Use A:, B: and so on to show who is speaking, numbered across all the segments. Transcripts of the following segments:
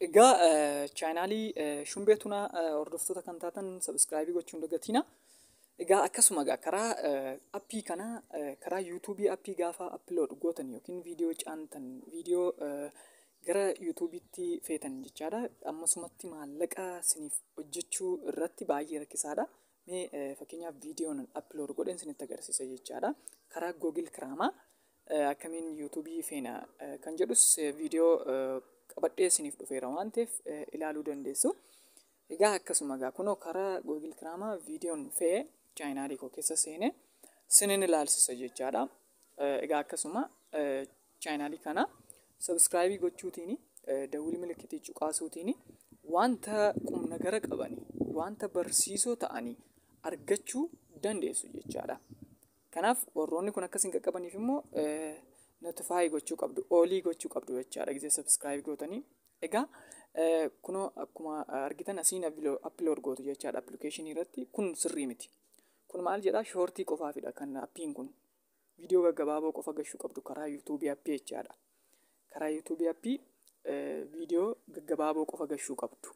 A: Egaa chaanaalii Shumbee Tunaa hordoftoota kan taatan sabiskiraayibii gochuun dagatina. Egaa akkasuma karaa appii kana karaa yuutuubii appii gaafa appilood gootan yookiin viidiyoo caantan viidiyoo gara yuutuubiitti feetan jechaadha. Ammasumatti maallaqa isiniif hojjechuu irratti baay'ee rakkisaadha. Mee fakkeenyaaf viidiyoon appilood godhen isinitti agarsiisa jechaadha. Karaa Googil Kiraamaa akkamiin yuutuubii feena kan jedhus viidiyoo qabadhee isiniif dhufeera waan ta'eef ilaaluu dandeessu. Egaa akkasuma kunoo karaa Googil Kiraamaa viidiyoon fe'ee chaanaalii koo keessa seenee isinin ilaalchisa jechaadha. Egaa akkasuma chaanaalii kana sabiskiraayibii gochuutiin dawwii milikitii cuqaasuutiin wanta qumna gara qabanii wanta barsiisoo ta'anii argachuu dandeessu jechaadha. Kanaaf warroonni kun akkasiin qaqqabaniif immoo notifaayi gochuu qabdu, oolii gochuu qabdu jechaadha gisee sabiskiraayibii gootanii. Egaa kunoo akkuma argitan asiin appilood gootu jechaadha appilikeeshinii irratti. Kun sirrii miti. Kun maal jedhaa shoortii qofaafidha kan appiin kun. Viidiyoo gaggabaaboo qofa gashuu qabdu karaa yuutuubii appii jechaadha. Karaa yuutuubii appii viidiyoo gaggabaaboo qofa gashuu qabdu.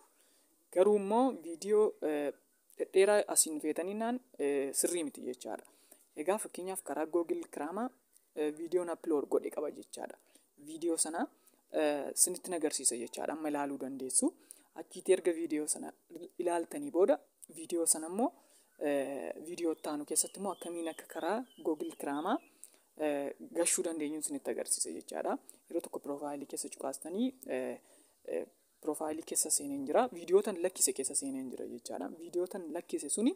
A: Garuu immoo viidiyoo dhedheeraa asiin feetaninaan sirrii miti jechaadha. Egaa fakkeenyaaf karaa Googil Kiraamaa viidiyoon appilood godhe qaba jechaadha. Viidiyoo sana isinitti agarsiisa jechaadha. Amma ilaaluu dandeessu. Achiitti erga viidiyoo sana ilaaltanii booda viidiyoo sana immoo viidiyoo ittaanu keessatti immoo akkamiin akka karaa Googil Kiraamaa gashuu dandeenyuun isinitti agarsiisa jechaadha. Yeroo tokko piroofaayilii keessa cuqaastanii piroofaayilii keessa seeneen jira. Viidiyoo tan lakkise keessa seeneen jira jechaadha. Viidiyoo tan lakkise suni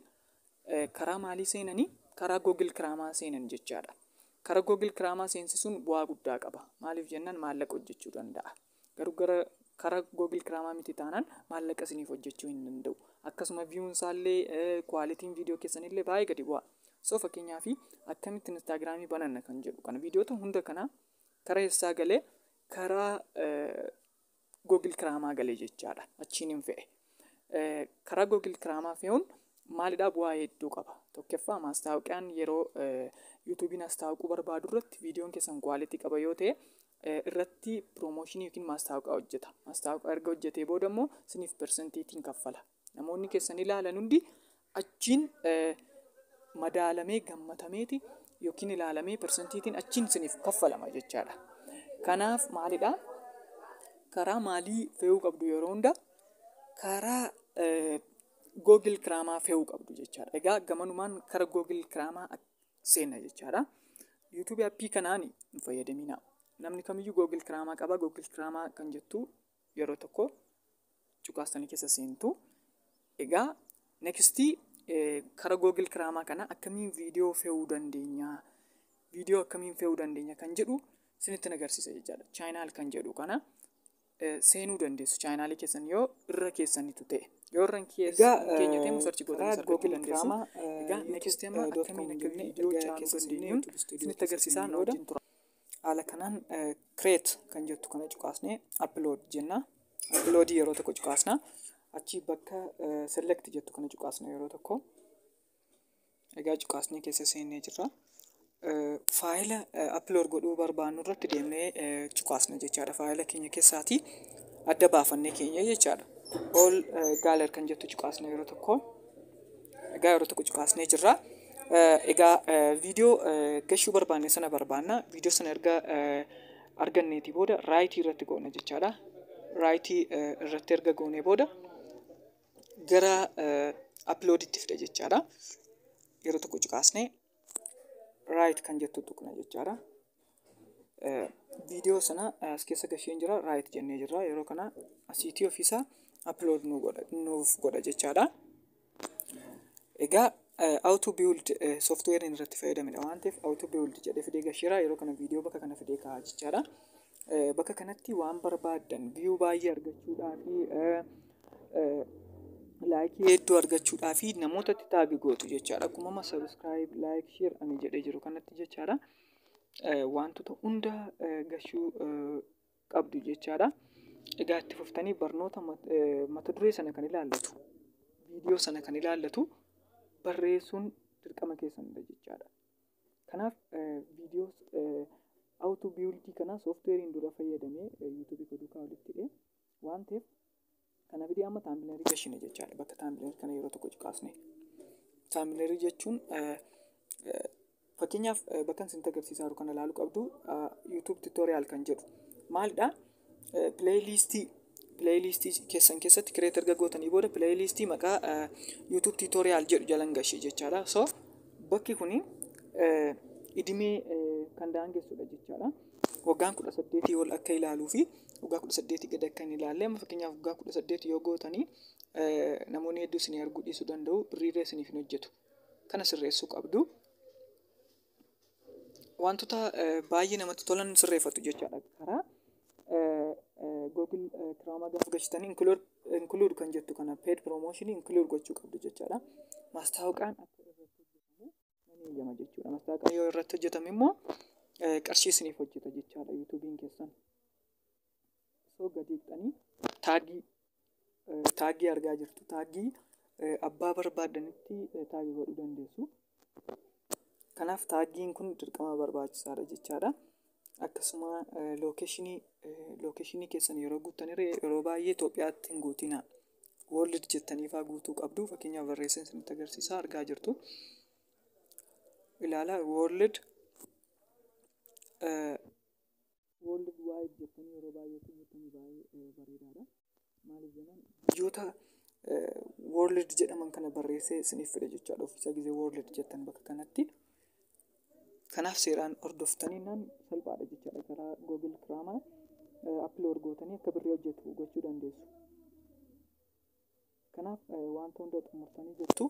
A: karaa maalii seenanii? Karaa Googil Kiraamaa seenan jechaadha. Karaa Googil Kiraamaa seensisuun bu'aa guddaa qaba. Maaliif jennaan maallaqa hojjechuu danda'a. Garuu karaa Googil Kiraamaa miti taanaan maallaqa isiniif hojjechuu hin danda'u. Akkasuma viiyuun isaallee kwaalitiin viidiyoo keessanillee baay'ee gadi bu'a. So fakkeenyaaf akkamitti Instaagiraamii bananna kan jedhu kana viidiyoota hunda kana karaa eessaa galee karaa Googil Kiraamaa galee jechaadha. Achiin hin fe'e. Karaa Googil Kiraamaa fe'uun maalidhaa bu'aa hedduu qaba. Tokkoffaa maastaawoqiyaan yeroo yuutuubiin astaawquu barbaadu irratti viidiyoon keessan kwaalitii qaba yoo ta'e irratti piroomooshinii yookiin maastaawoqaa hojjeta. Maastaawoqaa erga hojjetee booda immoo isiniif persentiitiin kaffala. Namoonni keessan ilaalan hundi achiin madaalamee gammatameeti yookiin ilaalamee persentiitiin achiin isiniif kaffalama jechaadha. Kanaaf maalidhaa? Karaa maalii fe'uu qabdu yeroo hunda? Karaa Googil Kiraamaa fe'uu qabdu jechaadha. Egaa gamanumaan karaa Googil Kiraamaa seenna jechaadha. Yuutuubii appii kanaan hin fayyadaminaa. Namni kamiyyuu Googil Kiraamaa qaba. Googil Kiraamaa kan jettu yeroo tokko cuqaastanii keessa seentu. Egaa nekstii karaa Googil Kiraamaa kana akkamiin viidiyoo fe'uu dandeenya? Viidiyoo akkamiin fe'uu dandeenya kan jedhu isinitti agarsiisa jechaadha. Chaanaal kan jedhu kana seenuu dandeessu. Chaanaalii keessan yoo irra keessanitu ta'e. Yoo irra keenya ta'e musarchi gootanii sararratti dandeessu. Egaa nekstii amma akkamiin akka viidiyoo caanuu dandeenyuun isinitti agarsiisaa na wajjin tura. Haala kanaan create kan jettu kana cuqaasnee upload jenna. Uploadii yeroo tokko cuqaasna. Achi bakka select jettu kana cuqaasna yeroo tokko. Egaa cuqaasnee keessa seennee jirra. Faayila upload godhuu barbaannu irratti deemnee cuqaasna jechaadha. Faayila keenya keessaatii adda baafannee keenya jechaadha. All galer kan jettu cuqaasna yeroo tokko. Egaa yeroo tokko cuqaasnee jirra. Egaa viidiyoo gashuu barbaanne sana barbaanna. Viidiyoo sana erga arganneetii booda raayitii irratti goona jechaadha. Raayitii irratti erga goonee booda gara uploaditti fida jechaadha. Yeroo tokko cuqaasnee raayit kan jettu tuqna jechaadha. Viidiyoo sana as keessa gasheen jira. Raayit jennee jirra. Yeroo kana asiitii ofiisaa upload nuuf godha jechaadha. Egaa auto build software irratti fayyadamedha waan ta'eef auto build jedhee fidee gasheera. Yeroo kana viidiyoo bakka kana fidee kaa'aa jechaadha. Bakka kanatti waan barbaaddan view baay'ee argachuudhaa fi laayikii hedduu argachuudhaa fi namootatti taagi gootu jechaadha. Akkuma subscribe, like, share ani jedhee jiru kanatti jechaadha. Wantoota hunda gashuu qabdu jechaadha. Egaa itti fuftanii barnoota mata duree sana kan ilaallatu, viidiyoo sana kan ilaallatu barreessuun dirqama keessanidha jechaadha. Kanaaf viidiyoo auto build kana softwarein dura fayyadamee YouTube ko duukaa walitti hidhee waan ta'eef kana viidiyoo amma taambileerii gashine jechaadha. Bakka taambileerii kana yeroo tokko cuqaasne. Taambileerii jechuun fakkeenyaaf bakka isin agarsiisaa jiru kana ilaaluu qabdu YouTube tutorial kan jedhu maalidha? Pileeylistii keessatti kireet erga gootanii booda pileeylistii maqaa YouTube tutorial jedhu jalan gashee jechaadha. So bakki kuni idimee kan daangessuudha jechaadha. Waggaan 18 ol akka ilaaluu fi waggaa 18 gad akka hin ilaalle amma fakkeenyaaf waggaa 18 yoo gootanii namoonni hedduu isin arguu dhiisuu danda'u, birriirree isiniif hin hojjetu. Kana sirreessuu qabdu. Wantoota baay'ee namatti tolan sirreeffatu jechaadha. Karaa Google Chrome gaafa gashitanii include kan jettu kana paid promotion include gochuu qabdu jechaadha. Maastaawoqaan akka irratti hojjetamu ni eeyyama jechuudha. Maastaawoqaan yoo irratti hojjetame immoo qarshii isiniif hojjeta jechaadha YouTube'n keessan. So gadi hiiqxanii taaggii argaa jirtu. Taaggii abbaa barbaadanitti taaggii godhuu dandeessu. Kanaaf taaggiin kun dirqama barbaachisaadha jechaadha. Akkasuma lookeeshinii keessan yeroo guuttanii yeroo baay'ee Itoophiyaatti hin guutina. World jettanii fa'aa guutuu qabdu. Fakkeenyaaf barreesseen isinitti agarsiisaa argaa jirtu. Ilaala world wide jettanii yeroo baay'ee guuttanii baay'ee bareedaadha. Maaliif jennaan biyyoota world jedhaman kana barreessee isiniif fida jechaadha. Ofiisaa gisee world jettan bakka kanatti. Kanaaf seeraan hordoftanii naan salphaadha jechaadha. Karaa Google Chrome upload gootanii akka birrii hojjetu gochuu dandeessu. Kanaaf wanta hunda xumurtanii jirtu.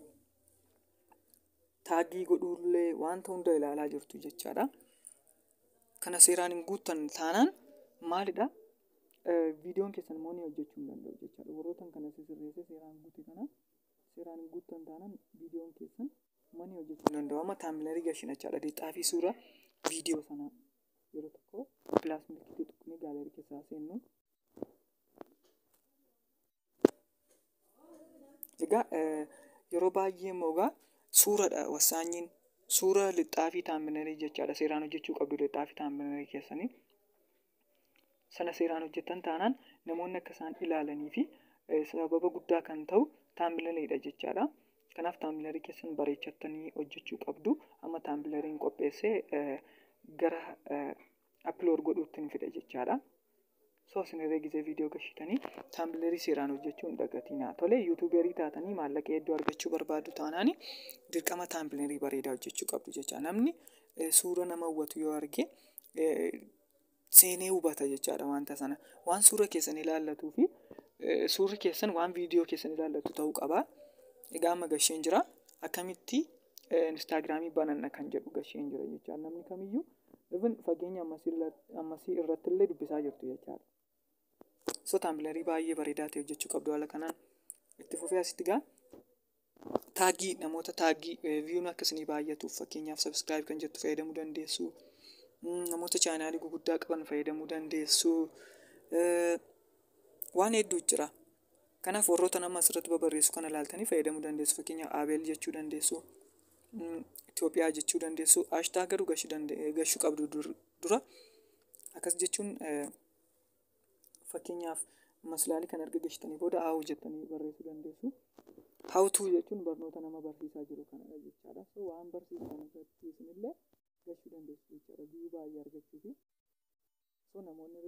A: Taaggii godhuullee wanta hunda ilaalaa jirtu jechaadha. Kana seeraan hin guuttan taanaan maalidha? Viidiyoon keessan immoo ni hojjechuu hin danda'u jechaadha. Warrootan kana sirreessee seeraan guute kana seeraan hin guuttan taanaan viidiyoon keessan mani hojjechuu hin danda'u. Amma taambileerii gashina jechaadha. Deexaa fi suura viidiyoo sana yeroo tokko pilaas milkiitii tuqnee gaaleerii keessaa seennu. Egaa yeroo baay'ee immoo suuradha wasaanyiin suura lixaa fi taambileerii jechaadha. Seeraan hojjechuu qabdu lixaa fi taambileerii keessanii. Sana seeraan hojjetan taanaan namoonni akka isaan ilaalanii fi sababa guddaa kan ta'u taambileeriidha jechaadha. Kanaaf taambileerii keessan bareechattanii hojjechuu qabdu. Amma taambileeriin qopheessee gara upload godhuutti hin fida jechaadha. So isinirree gisee viidiyoo gashitanii taambileerii seeraan hojjechuu hin dagatinaa. Tole yuutuuberii taatanii maallaqa hedduu argachuu barbaadu taanaani dirqama taambileerii bareedaa hojjechuu qabdu jechaadha. Namni suura nama hawwatu yoo arge seenee hubata jechaadha wanta sana. Waan suura keessan ilaallatuu fi suurri keessan waan viidiyoo keessan ilaallatu ta'uu qaba. Egaa amma gasheen jira. Akkamitti Instagramii bananna kan jedhu gasheen jira jechaadha. Namni kamiyyuu even fageenya ammasii irratti illee dubbisaa jirtu jechaadha. So taambileerii baay'ee bareedaa ta'e hojjechuu qabdu haala kanaan. Itti fufee asitti gaa taaggii namoota taaggii viyuun akkasii baay'atuuf fakkeenyaaf subscribe kan jettu fayyadamuu dandeessu. Namoota chaanaalii gurguddaa qaban fayyadamuu dandeessu. Waan hedduu jira. Kanaaf warroota nama asirratti babarreessu kana ilaaltanii fayyadamuu dandeessu. Fakkeenyaaf Abeel jechuu dandeessu. Itoophiyaa jechuu dandeessu. Hashtag garuu gashuu qabdu dura. Akkas jechuun fakkeenyaaf maslaalii kan erga gashitanii booda how jettanii barreessuu dandeessu. How to jechuun barnoota nama barsiisaa jiru kanadha jechaadha. So waan barsiisan irratti isinillee gashuu dandeessu jechaadha. Biyyu baay'ee argachuufi. So namoonni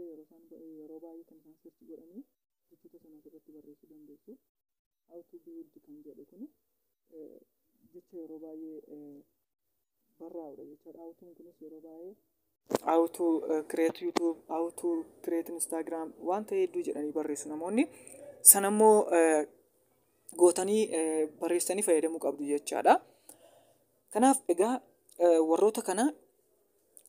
A: yeroo baay'ee kan isaan search godhanii jechoota sana irratti barreessuu dandeessu. How to build kan jedhu kun jecha yeroo baay'ee barraa'udha jechaadha. How to kunis yeroo baay'ee how to create YouTube, how to create Instagram wanta hedduu jedhanii barreessu namoonni. Sanammoo gootanii barreessanii fayyadamuu qabdu jechaadha. Kanaaf egaa warroota kana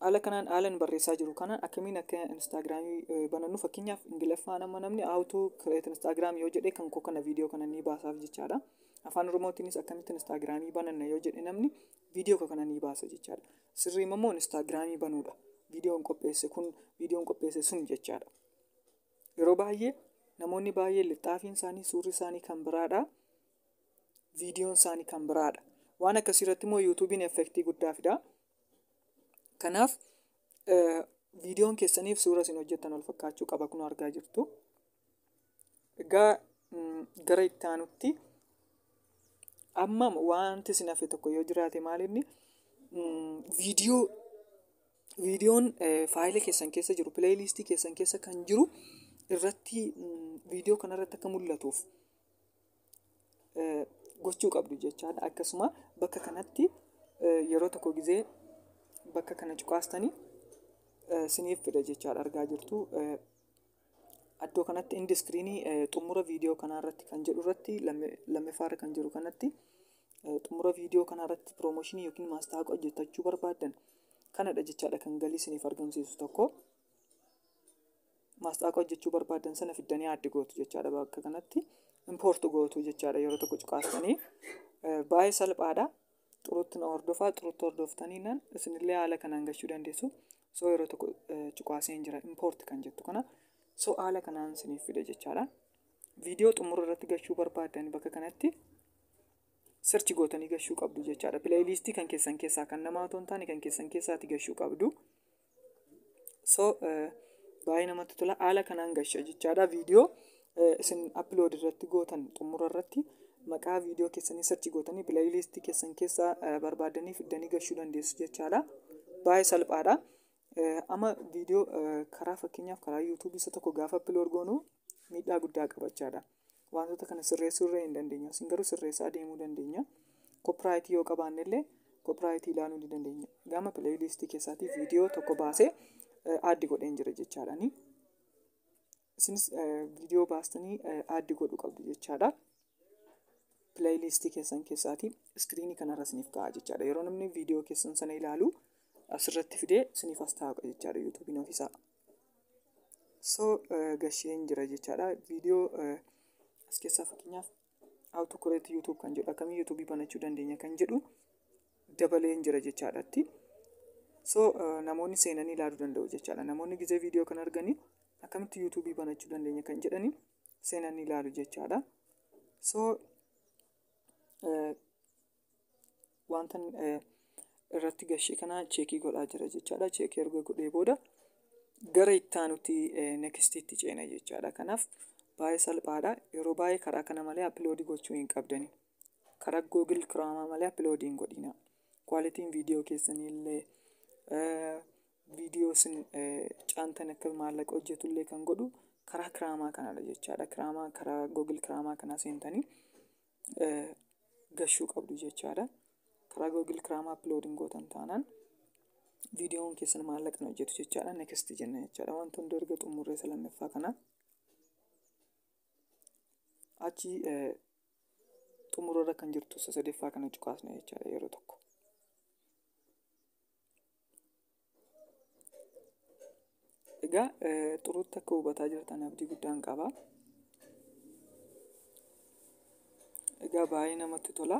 A: haala kanaan haalan barreessaa jiru kana akkamiin akka Instagramii banannu fakkeenyaaf Ingiliffaan amma namni how to create Instagram yoo jedhe kan koo kana viidiyoo kana ni baasaaf jechaadha. Afaan Oromootiinis akkamitti Instagramii bananna yoo jedhe namni viidiyoo kana ni baasa jechaadha. Sirriin immoo Instagramii banuudha. Viidiyoon qopheesse sun jechaadha. Yeroo baay'ee namoonni baay'ee lixaafiin isaanii suurri isaanii kan biraadha. Viidiyoon isaanii kan biraadha. Waan akkasii irratti immoo yuutuubiin effektii guddaa fida. Kanaaf viidiyoon keessaniif suura isin hojjettan wal fakkaachuu qaba kun argaa jirtu. Egaa gara itti aanutti amma wanti isin hafe tokko yoo jiraate maalinni viidiyoon faayila keessan keessa jiru pileeylistii keessan keessa kan jiru irratti viidiyoo kanarratti akka mul'atuuf gochuu qabdu jechaadha. Akkasuma bakka kanatti yeroo tokko gizee bakka kana cuqaastanii siniif fida jechaadha. Argaa jirtu iddoo kanatti indi iskiriinii xumura viidiyoo kanarratti kan jedhu irratti lammeeffaarra kan jiru kanatti xumura viidiyoo kanarratti piroomooshinii yookiin maastaaqa hojjetachuu barbaadan kanadha jechaadha. Kan galii siniif argamsiisu tokko maastaaqa hojjechuu barbaadan sana fiddanii addi gootu jechaadha. Bakka kanatti impoortu gootu jechaadha. Yeroo tokko cuqaastanii baay'ee salphaadha. Xurutti na hordofaa, xurutti hordoftanii nan isinillee haala kanaan gashuu dandeessu. So yeroo tokko cuqaaseen jira impoort kan jettu kana so haala kanaan isiniif fida jechaadha. Viidiyoo xumura irratti gashuu barbaadan bakka kanatti search gootanii gashuu qabdu jechaadha. Pileeylistii kan keessan keessaa kan namaa otoo hin taane kan keessan keessaatti gashuu qabdu. So baay'ee namatti tola. Haala kanaan gasha jechaadha. Viidiyoo isin upload irratti gootan xumura irratti maqaa viidiyoo keessanii search gootanii pileeylistii keessan keessaa barbaadanii fiddanii gashuu dandeessu jechaadha. Baay'ee salphaadha. Amma viidiyoo karaa fakkeenyaaf karaa yuutuubii isa tokko gaafa upload goonu miidhaa guddaa qabachaadha. Wantoota kana sirreessuu irra hin dandeenya. Isin garuu sirreessaa deemuu dandeenya. Koopiraayitii yoo qabaanne illee koopiraayitii ilaaluu ni dandeenya. Gama pileeylistii keessaatii viidiyoo tokko baasee addi godheen jira jechaadhaani. Isinis viidiyoo baastanii addi godhuu qabdu jechaadha. Pileeylistii keessan keessaatii iskiriinii kanarra isiniif ka'a jechaadha. Yeroo namni viidiyoo keessan sana ilaalu asirratti fidee isiniif as taa'a jechaadha yuutuubiin ofiisaa. So gasheen jira jechaadha. Viidiyoo as keessaa fakkeenyaaf how to create YouTube kan jedhu akkamii yuutuubii banachuu dandeenya kan jedhu dabaleen jira jechaadhaatti. So namoonni seenanii ilaaluu danda'u jechaadha. Namoonni gizee viidiyoo kan arganii akkamitti yuutuubii banachuu dandeenya kan jedhanii seenanii ilaalu jechaadha. So wantan irratti gashee kana cheekii godhaa jira jechaadha. Cheekii erga godhee booda gara itti aanutti neekstiitti ceena jechaadha. Kanaaf baay'ee salphaadha. Yeroo baay'ee karaa kana malee uploadii gochuu hin qabdani. Karaa Google Chrome malee uploadii hin godhina. Kwaalitiin viidiyoo keessanii illee viidiyoo isin caantan akka maallaqa hojjetullee kan godhu karaa Chrome kanadha jechaadha. Karaa Google Chrome kana seentanii gashuu qabdu jechaadha. Karaa Google Chrome uploading gootan taanaan viidiyoon keessan maallaqan hojjetu jechaadha. Next jenna jechaadha. Wanta hunda erga xumurree isa lammaffaa kana achi xumurarra kan jirtu isa sadaffaa kana cuqaasna jechaadha yeroo tokko. Egaa xurutti akka hubataa jirtan abdii guddaan qaba. Egaa baay'ee namatti tola.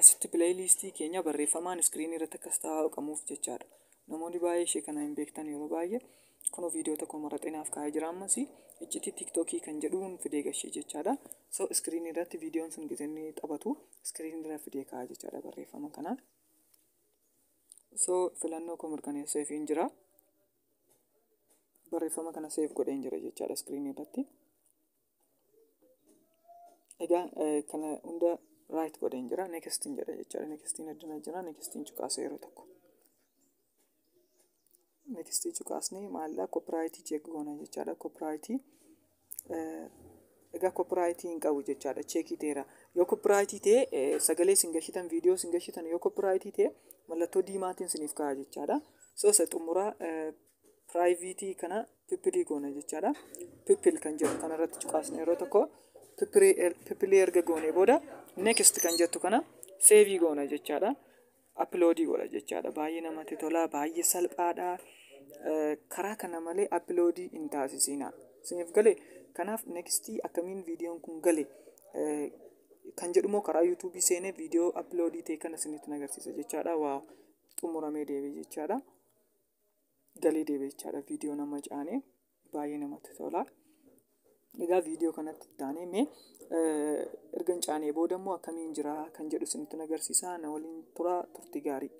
A: Asitti pileeylistii keenya barreeffamaan iskiriinii irratti akkas taa'uu qabuuf jechaadha. Namoonni baay'ee ishee kana hin beektan yeroo baay'ee kunoo viidiyoo tokko maraxee naaf kaa'ee jira ammas iccitii tiiktookii kan jedhuun fidee gashee jechaadha. So iskiriinii irratti viidiyoon sun gizeenni taphatu iskiriinii irra fidee kaa'aa jechaadha barreeffama kanaan. So filannoo koo mirkaneesseef hin jira. Barreeffama kana seef godheen jira jechaadha iskiriinii irratti. Egaa kana hunda raayit godheen jira. Neekestiin jedha jechaadha. Neekestiin addana jira. Neekestiin cuqaasa yeroo tokko. Neekestii cuqaasnee maallaa koopiraayitii cheek goona jechaadha. Koopiraayitii egaa koopiraayitii hin qabu jechaadha. Cheekii ta'eera. Yoo koopiraayitii ta'e sagalee isin gashitan viidiyoo isin gashitan yoo koopiraayitii ta'e mallattoo diimaatiin isiniif ka'a jechaadha. So isa xumuraa piraayiviitii kana pippilii goona jechaadha. Pippil kan jedhu kanarratti cuqaasna yeroo tokko pippilii erga goonee booda neekst kan jettu kana seevii goona jechaadha. Uploadii godha jechaadha. Baay'ee namatti tola. Baay'ee salphaadha. Karaa kana malee uploadii hin taasisina. Isiniif galee kanaaf neekstii akkamiin viidiyoon kun gale kan jedhumoo karaa yuutuubii seenee viidiyoo uploadii ta'e kana isinitti agarsiisa jechaadha. Waa xumuramee deebi'e jechaadha. Galee deebi'e jechaadha. Viidiyoo nama caanee baay'ee namatti tola. Egaa viidiyoo kanatti taanee mee erga caanee booda immoo akkamiin jira kan jedhu isinitti agarsiisa. Na waliin turtii gaarii.